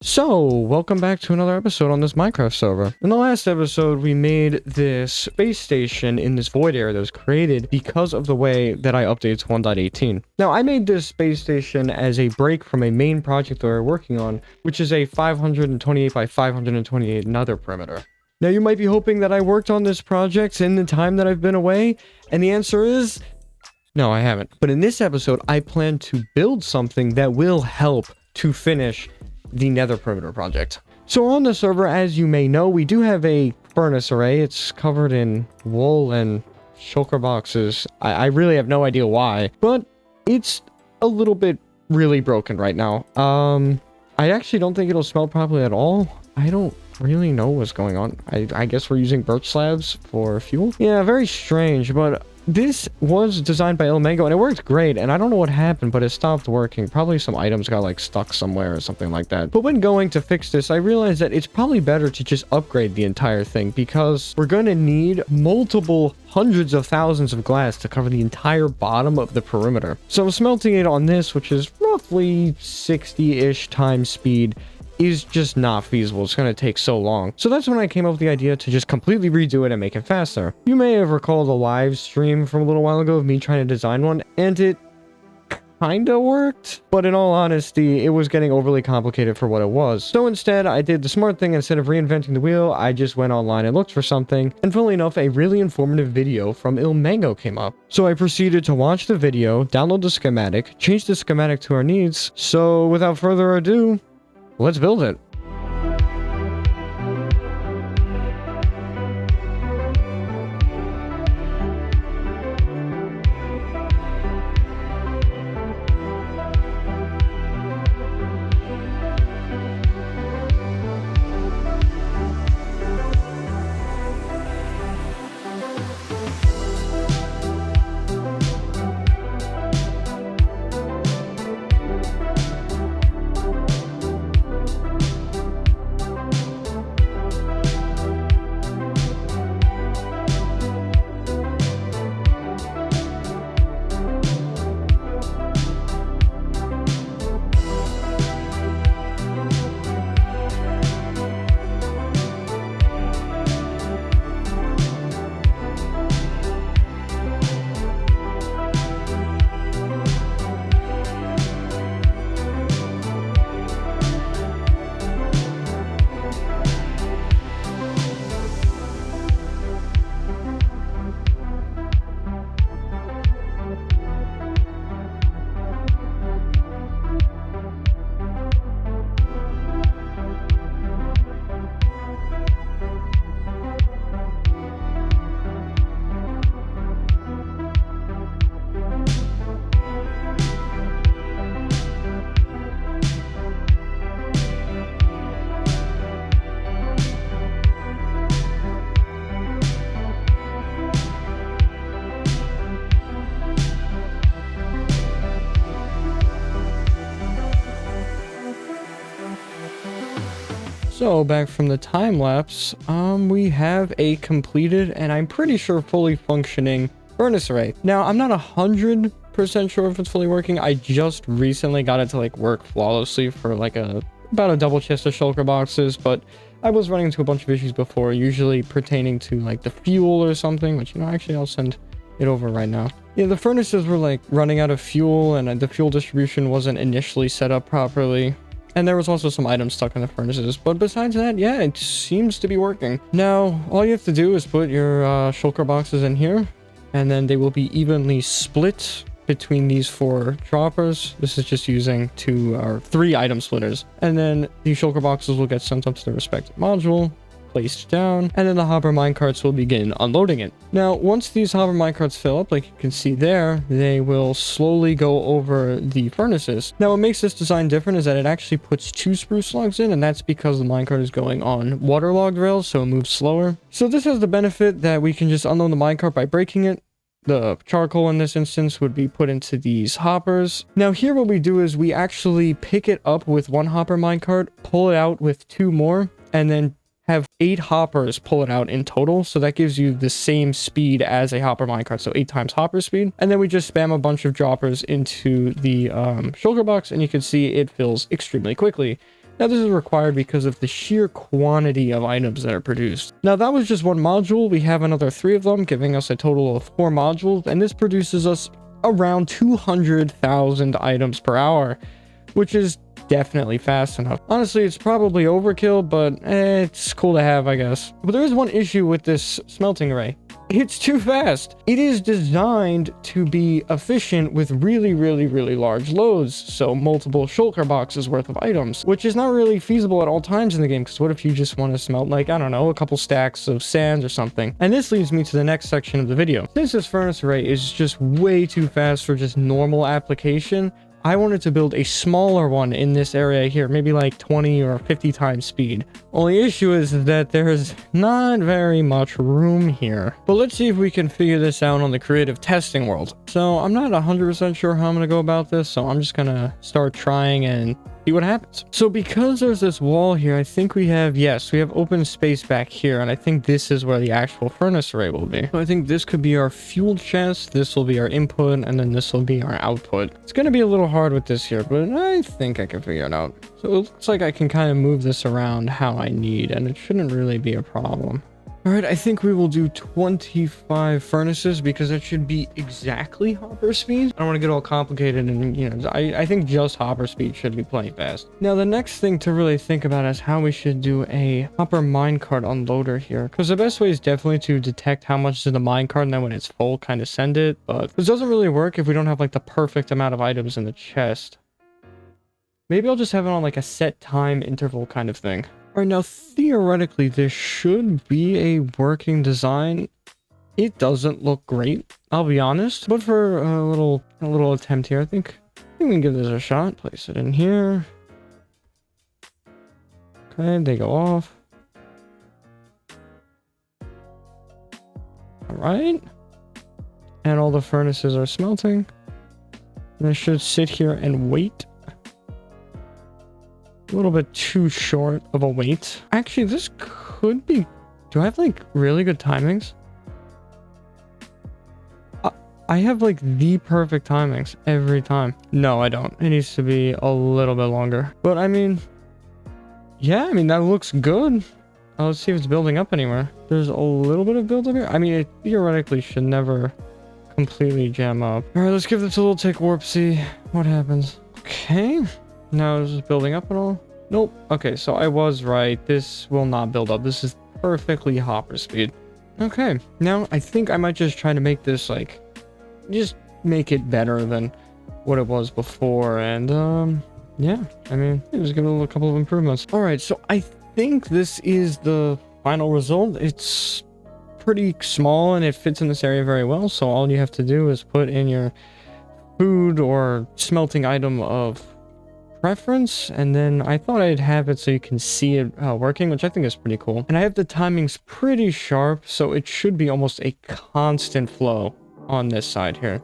So, welcome back to another episode on this Minecraft server. In the last episode, we made this space station in this void area that was created because of the way that I updated to 1.18. Now, I made this space station as a break from a main project that we're working on, which is a 528 by 528 nether perimeter. Now, you might be hoping that I worked on this project in the time that I've been away, and the answer is no, I haven't. But in this episode, I plan to build something that will help to finish the nether perimeter project. So on the server, as you may know, we do have a furnace array. It's covered in wool and shulker boxes. I really have no idea why, but it's a little bit really broken right now. I actually don't think it'll smelt properly at all. I don't really know what's going on. I guess we're using birch slabs for fuel. Yeah, very strange, but this was designed by Mango and it worked great, and I don't know what happened, but it stopped working. Probably some items got like stuck somewhere or something like that. But when going to fix this, I realized that it's probably better to just upgrade the entire thing, because we're going to need multiple hundreds of thousands of glass to cover the entire bottom of the perimeter. So smelting it on this, which is roughly 60-ish times speed, is just not feasible. It's going to take so long. So that's when I came up with the idea to just completely redo it and make it faster. You may have recalled a live stream from a little while ago of me trying to design one, and it kinda worked, but in all honesty, it was getting overly complicated for what it was. So instead, I did the smart thing. Instead of reinventing the wheel, I just went online and looked for something, and funnily enough, a really informative video from Mango came up. So I proceeded to watch the video, download the schematic, change the schematic to our needs. So without further ado, let's build it. So back from the time lapse, we have a completed and I'm pretty sure fully functioning furnace array. Now, I'm not 100% sure if it's fully working. I just recently got it to like work flawlessly for like about a double chest of shulker boxes, but I was running into a bunch of issues before, usually pertaining to like the fuel or something, which, you know, actually I'll send it over right now. Yeah, the furnaces were like running out of fuel, and the fuel distribution wasn't initially set up properly. And there was also some items stuck in the furnaces. But besides that, yeah, it seems to be working. Now, all you have to do is put your shulker boxes in here, and then they will be evenly split between these 4 droppers. This is just using 2 or 3 item splitters. And then the shulker boxes will get sent up to the respective module, placed down, and then the hopper minecarts will begin unloading it. Now, once these hopper minecarts fill up, like you can see there, they will slowly go over the furnaces. Now, what makes this design different is that it actually puts 2 spruce logs in, and that's because the minecart is going on waterlogged rails, so it moves slower. So this has the benefit that we can just unload the minecart by breaking it. The charcoal in this instance would be put into these hoppers. Now here what we do is we actually pick it up with 1 hopper minecart, pull it out with 2 more, and then have 8 hoppers pull it out in total. So that gives you the same speed as a hopper minecart, so 8 times hopper speed. And then we just spam a bunch of droppers into the shulker box, and you can see it fills extremely quickly. Now this is required because of the sheer quantity of items that are produced. Now that was just one module. We have another 3 of them, giving us a total of 4 modules, and this produces us around 200,000 items per hour, which is definitely fast enough. Honestly, it's probably overkill, but it's cool to have, I guess. But there is one issue with this smelting array. It's too fast. It is designed to be efficient with really large loads, so multiple shulker boxes worth of items, which is not really feasible at all times in the game, because what if you just want to smelt, like, I don't know, a couple stacks of sand or something? And this leads me to the next section of the video. Since this furnace array is just way too fast for just normal application, I wanted to build a smaller one in this area here, maybe like 20 or 50 times speed. Only issue is that there's not very much room here. But let's see if we can figure this out on the creative testing world. So I'm not 100% sure how I'm going to go about this, so I'm just going to start trying and see what happens. So because there's this wall here, I think we have open space back here, and I think this is where the actual furnace array will be. So I think this could be our fuel chest, this will be our input, and then this will be our output. It's going to be a little hard with this here, but I think I can figure it out. So it looks like I can kind of move this around how I need, and it shouldn't really be a problem. All right, I think we will do 25 furnaces because that should be exactly hopper speed. I don't want to get all complicated, and you know, I think just hopper speed should be plenty fast. Now, the next thing to really think about is how we should do a hopper minecart unloader here, because the best way is definitely to detect how much is in the minecart, and then when it's full, kind of send it. But this doesn't really work if we don't have like the perfect amount of items in the chest. Maybe I'll just have it on like a set time interval kind of thing. All right, now theoretically, this should be a working design. It doesn't look great, I'll be honest, but for a little attempt here, I think we can give this a shot. Place it in here. Okay, they go off. All right, and all the furnaces are smelting. And I should sit here and wait. A little bit too short of a wait. Actually, this could be... Do I have like really good timings? I have like the perfect timings every time. No, I don't. It needs to be a little bit longer. But I mean... Yeah, I mean, that looks good. Let's see if it's building up anywhere. There's a little bit of build up here. I mean, it theoretically should never completely jam up. All right, let's give this a little tick warp, see what happens. Okay. Now is this building up at all? Nope. Okay, so I was right. This will not build up. This is perfectly hopper speed. Okay, now I think I might just try to make this like, just make it better than what it was before. And yeah, I mean, just give it a couple of improvements. All right, so I think this is the final result. It's pretty small and it fits in this area very well. So all you have to do is put in your food or smelting item of preference, and then I thought I'd have it so you can see it working, which I think is pretty cool. And I have the timings pretty sharp, so it should be almost a constant flow on this side here.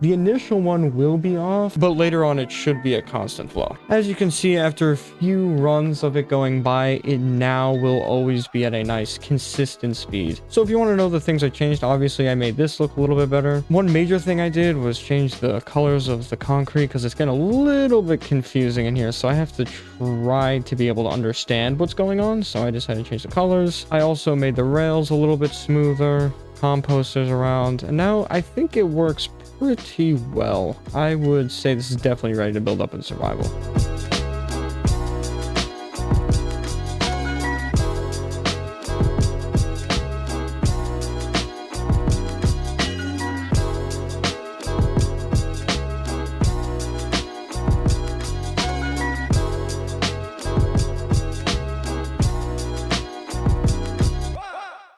The initial one will be off, but later on it should be a constant flow. As you can see, after a few runs of it going by, it now will always be at a nice consistent speed. So if you want to know the things I changed, obviously I made this look a little bit better. One major thing I did was change the colors of the concrete because it's getting a little bit confusing in here. So I have to try to be able to understand what's going on. So I decided to change the colors. I also made the rails a little bit smoother, composters around, and now I think it works pretty well. I would say this is definitely ready to build up in survival.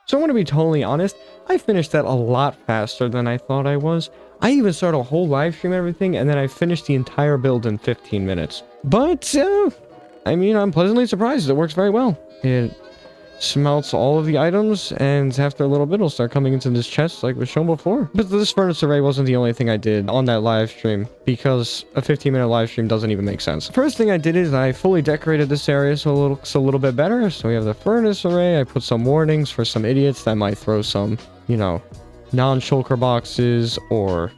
So I'm going to be totally honest, I finished that a lot faster than I thought I was. I even started a whole live stream and everything, and then I finished the entire build in 15 minutes. But, I mean, I'm pleasantly surprised. It works very well. It smelts all of the items, and after a little bit, it'll start coming into this chest like was shown before. But this furnace array wasn't the only thing I did on that live stream, because a 15-minute live stream doesn't even make sense. First thing I did is I fully decorated this area so it looks a little bit better. So we have the furnace array. I put some warnings for some idiots that might throw some, you know, non-shulker boxes or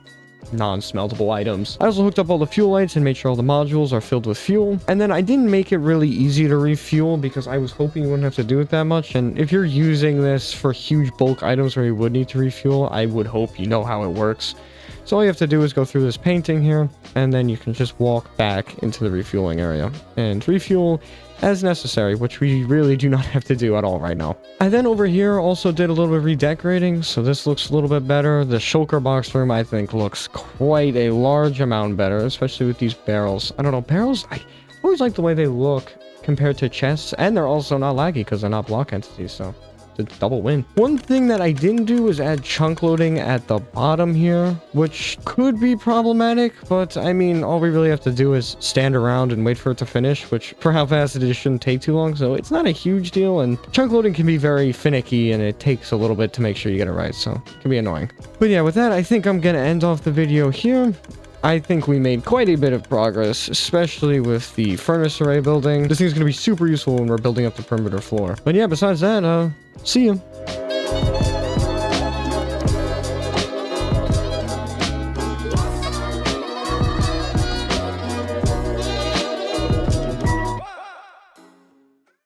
non-smeltable items. I also hooked up all the fuel lights and made sure all the modules are filled with fuel. And then I didn't make it really easy to refuel because I was hoping you wouldn't have to do it that much. And if you're using this for huge bulk items where you would need to refuel, I would hope you know how it works. So all you have to do is go through this painting here, and then you can just walk back into the refueling area and refuel as necessary, which we really do not have to do at all right now. I then over here also did a little bit of redecorating, so this looks a little bit better. The shulker box room, I think, looks quite a large amount better, especially with these barrels. I don't know, barrels, I always like the way they look compared to chests, and they're also not laggy because they're not block entities, so it's a double win. One thing that I didn't do is add chunk loading at the bottom here, which could be problematic, but I mean, all we really have to do is stand around and wait for it to finish, which for how fast it is shouldn't take too long, so it's not a huge deal, and chunk loading can be very finicky, and it takes a little bit to make sure you get it right, so it can be annoying. But yeah, with that, I think I'm gonna end off the video here. I think we made quite a bit of progress, especially with the furnace array building. This thing's going to be super useful when we're building up the perimeter floor. But yeah, besides that, see ya.